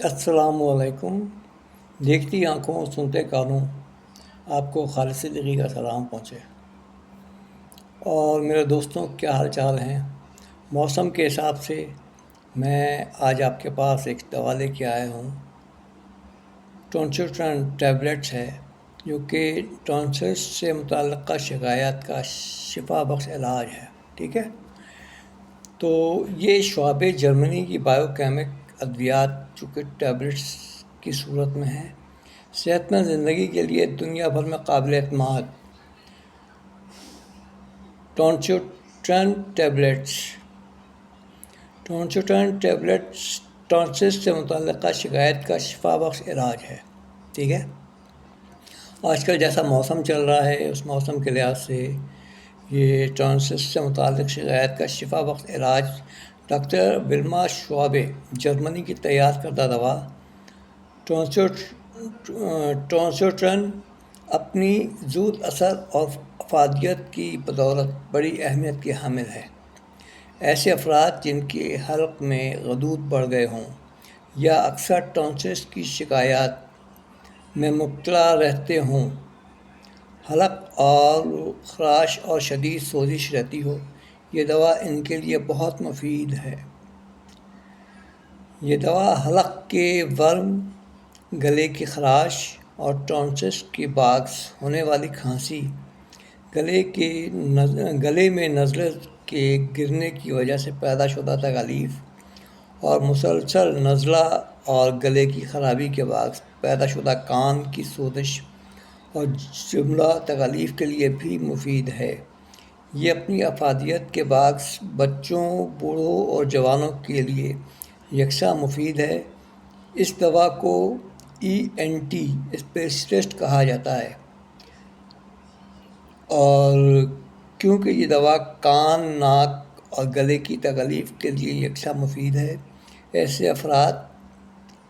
अस्सलाम वालेकुम। देखती आँखों सुनते कानों, आपको खालिस दिली का सलाम पहुँचे। और मेरे दोस्तों, क्या हाल चाल हैं? मौसम के हिसाब से मैं आज आपके पास एक दवा लेके आया हूँ। टॉन्सिलटन टैबलेट्स है, जो कि टॉन्सिल्स से मुतल्लिक़ शिकायत का शिफा बख्श इलाज है। ठीक है। तो ये शुआबे जर्मनी की बायोकेमिक अद्वियात चूँकि टैबलेट्स की सूरत में है, सेहतमंद ज़िंदगी के लिए दुनिया भर में काबिल एतमाद टॉन्सिलटन टैबलेट्स टॉन्सिलटन टैबलेट्स टॉन्सिल्स से मुतल्लिक़ शिकायत का शिफा बख्श इलाज है। ठीक है। आजकल जैसा मौसम चल रहा है, उस मौसम के लिहाज से ये टॉन्सिल्स से मुतल्लिक़ शिकायत का शिफा बख्श इलाज डॉक्टर विल्मा शुआबे जर्मनी की तैयार करदा दवा टॉन्सिलटन अपनी ज़ूद असर और अफादियत की बदौलत बड़ी अहमियत की हामिल है। ऐसे अफराद जिनके हल्क में गदूद बढ़ गए हों या अक्सर टॉन्सिल्स की शिकायत में मुब्तला रहते हों, हलक और खराश और शदीद सोजिश रहती हो, ये दवा इनके लिए बहुत मुफीद है। ये दवा हलक के वर्म, गले की खराश और टॉन्सिल्स के बाक्स होने वाली खांसी, गले में नज़ले के गिरने की वजह से पैदा शुदा तकलीफ़ और मुसलसल नज़ला और गले की ख़राबी के बाक्स पैदा शुदा कान की सोजिश और जुमला तकलीफ़ के लिए भी मुफीद है। ये अपनी अफादियत के बाक्स बच्चों, बूढ़ों और जवानों के लिए यकसा मुफीद है। इस दवा को ENT स्पेशलिस्ट कहा जाता है, और क्योंकि ये दवा कान, नाक और गले की तकलीफ़ के लिए यकसा मुफीद है, ऐसे अफराद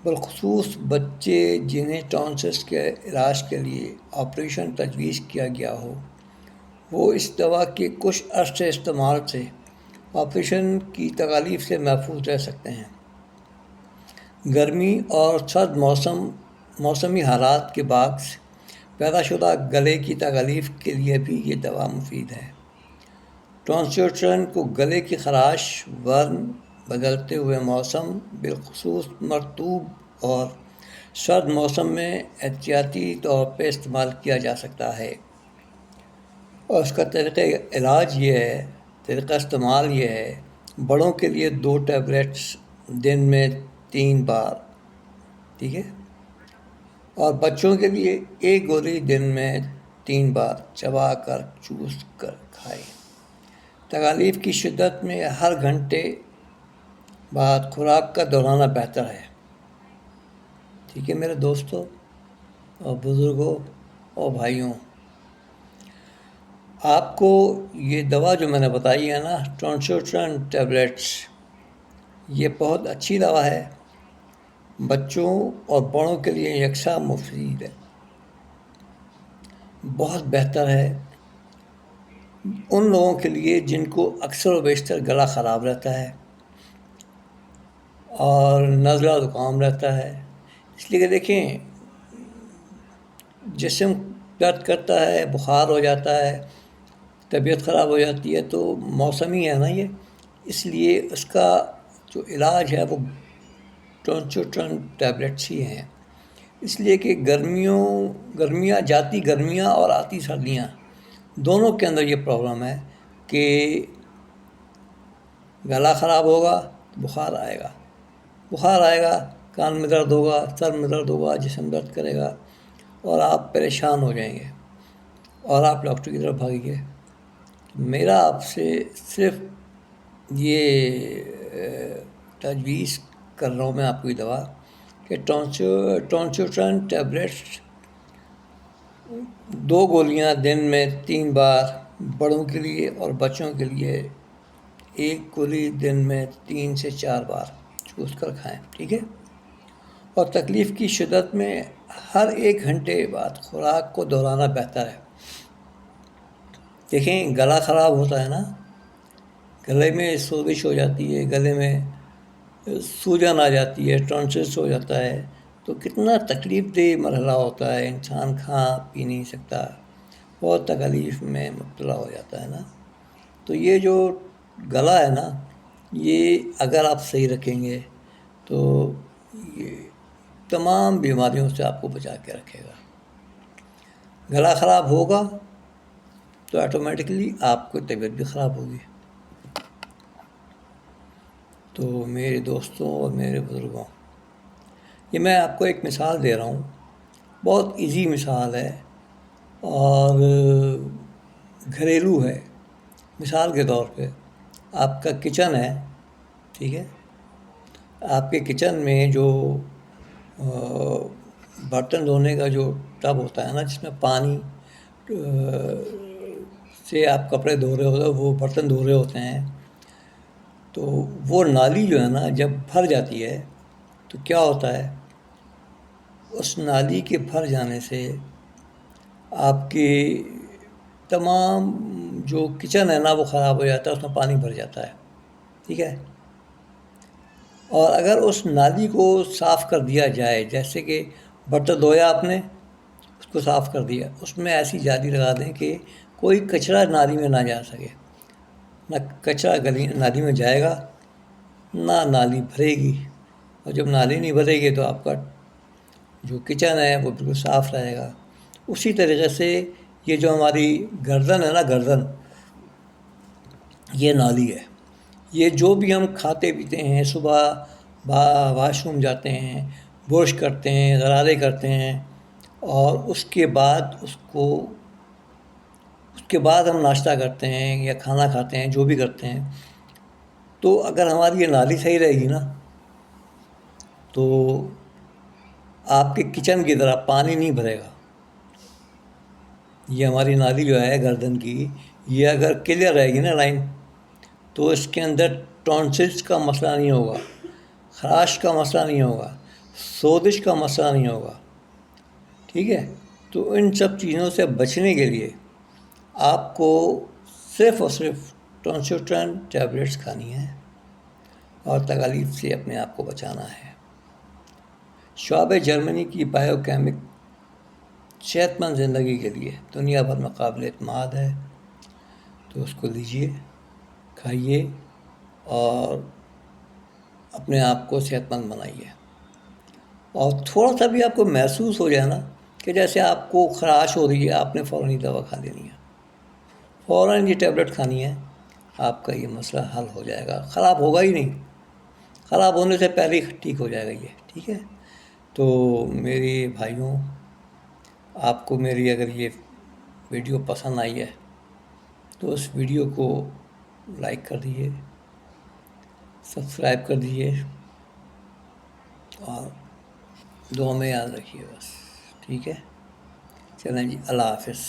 बिलखुसूस बच्चे जिन्हें टॉन्सिल्स के इलाज के लिए ऑपरेशन तजवीज़ किया गया हो, वो इस दवा के कुछ अरसे इस्तेमाल से ऑपरेशन की तकलीफ़ से महफूज रह सकते हैं। गर्मी और सर्द मौसमी हालात के बाक्स पैदा शुदा गले की तकलीफ़ के लिए भी ये दवा मुफीद है। टॉन्सिलटन को गले की खराश, वर्म, बदलते हुए मौसम, बिलखुसूस मरतूब और सर्द मौसम में एहतियाती तौर पर इस्तेमाल किया जा सकता है। और उसका तरीक़ा इस्तेमाल ये है, बड़ों के लिए 2 टैबलेट्स दिन में 3 बार, ठीक है, और बच्चों के लिए 1 गोली दिन में 3 बार चबा कर चूस कर खाएं। तकलीफ़ की शिद्दत में हर घंटे बाद खुराक का दोहराना बेहतर है। ठीक है मेरे दोस्तों और बुज़ुर्गों और भाइयों, आपको ये दवा जो मैंने बताई है ना, टॉन्सिलटन टैबलेट्स, ये बहुत अच्छी दवा है। बच्चों और बड़ों के लिए यकसा मुफीद है, बहुत बेहतर है। उन लोगों के लिए जिनको अक्सर व बेशतर गला ख़राब रहता है और नज़ला ज़ुकाम रहता है, इसलिए कि देखें, जिस्म दर्द करता है, बुखार हो जाता है, तबीयत ख़राब हो जाती है, तो मौसमी है ना ये, इसलिए उसका जो इलाज है वो टॉन्सिलटन टैबलेट्स ही हैं। इसलिए कि गर्मियाँ और आती सर्दियाँ दोनों के अंदर ये प्रॉब्लम है कि गला ख़राब होगा तो बुखार आएगा, कान में दर्द होगा, सर में दर्द होगा, जिस्म दर्द करेगा और आप परेशान हो जाएंगे और आप डॉक्टर की तरफ भागेंगे। मेरा आपसे सिर्फ ये तजवीज़ कर रहा हूँ मैं आपको ये दवा कि टॉन्सिलटन टैबलेट्स 2 गोलियाँ दिन में 3 बार बड़ों के लिए और बच्चों के लिए 1 गोली दिन में 3 से 4 बार चूस कर खाएँ। ठीक है। और तकलीफ़ की शिद्दत में हर 1 घंटे बाद खुराक को दोहराना बेहतर है। देखें, गला ख़राब होता है ना, गले में सोजिश हो जाती है, गले में سوجن آ جاتی ہے، ٹونسلس ہو جاتا ہے، تو کتنا تکلیف دہ مرحلہ ہوتا ہے، انسان کھا پی نہیں سکتا، بہت تکلیف میں مبتلا ہو جاتا ہے نا۔ تو یہ جو گلا ہے نا، یہ اگر آپ صحیح رکھیں گے تو یہ تمام بیماریوں سے آپ کو بچا کے رکھے گا۔ گلا خراب ہوگا تو آٹومیٹکلی آپ کو طبیعت بھی خراب ہوگی۔ تو میرے دوستوں اور میرے بزرگوں، یہ میں آپ کو ایک مثال دے رہا ہوں، بہت ایزی مثال ہے اور گھریلو ہے۔ مثال کے طور پہ آپ کا کچن ہے، ٹھیک ہے، آپ کے کچن میں جو برتن دھونے کا جو ٹب ہوتا ہے نا، جس میں پانی سے آپ کپڑے دھو رہے ہوتے ہیں، وہ برتن دھو رہے ہوتے ہیں، تو وہ نالی جو ہے نا جب بھر جاتی ہے تو کیا ہوتا ہے، اس نالی کے بھر جانے سے آپ کی تمام جو کچن ہے نا وہ خراب ہو جاتا ہے، اس میں پانی بھر جاتا ہے، ٹھیک ہے۔ اور اگر اس نالی کو صاف کر دیا جائے، جیسے کہ برتن دھویا آپ نے، اس کو صاف کر دیا، اس میں ایسی جالی لگا دیں کہ کوئی کچرا نالی میں نہ جا سکے، نہ کچرا نالی میں جائے گا، نہ نالی بھرے گی، اور جب نالی نہیں بھرے گی تو آپ کا جو کچن ہے وہ بالکل صاف رہے گا۔ اسی طریقے سے یہ جو ہماری گردن ہے نا، گردن یہ نالی ہے۔ یہ جو بھی ہم کھاتے پیتے ہیں، صبح واش روم جاتے ہیں، برش کرتے ہیں، غرارے کرتے ہیں، اور اس کے بعد ہم ناشتہ کرتے ہیں یا کھانا کھاتے ہیں، جو بھی کرتے ہیں، تو اگر ہماری یہ نالی صحیح رہے گی نا تو آپ کے کچن کی طرح پانی نہیں بھرے گا۔ یہ ہماری نالی جو ہے گردن کی، یہ اگر کلیئر رہے گی نا لائن، تو اس کے اندر ٹونسلس کا مسئلہ نہیں ہوگا، خراش کا مسئلہ نہیں ہوگا، سوزش کا مسئلہ نہیں ہوگا، ٹھیک ہے۔ تو ان سب چیزوں سے بچنے کے لیے آپ کو صرف اور صرف ٹونسلٹرن ٹیبلیٹس کھانی ہے اور تکالیف سے اپنے آپ کو بچانا ہے۔ شعبہ جرمنی کی بایو کیمک صحت مند زندگی کے لیے دنیا بھر میں قابل اعتماد ہے، تو اس کو لیجئے، کھائیے اور اپنے آپ کو صحت مند بنائیے۔ اور تھوڑا سا بھی آپ کو محسوس ہو جائے نا کہ جیسے آپ کو خراش ہو رہی ہے، آپ نے فوراً یہ دوا کھا لینی ہے، فوراً یہ ٹیبلٹ کھانی ہے، آپ کا یہ مسئلہ حل ہو جائے گا، خراب ہوگا ہی نہیں، خراب ہونے سے پہلے ہی ٹھیک ہو جائے گا یہ، ٹھیک ہے۔ تو میری بھائیوں، آپ کو میری اگر یہ ویڈیو پسند آئی ہے تو اس ویڈیو کو لائک کر دیجیے، سبسکرائب کر دیجیے، اور دعا میں یاد رکھیے بس، ٹھیک ہے۔ چلیں جی، اللہ حافظ۔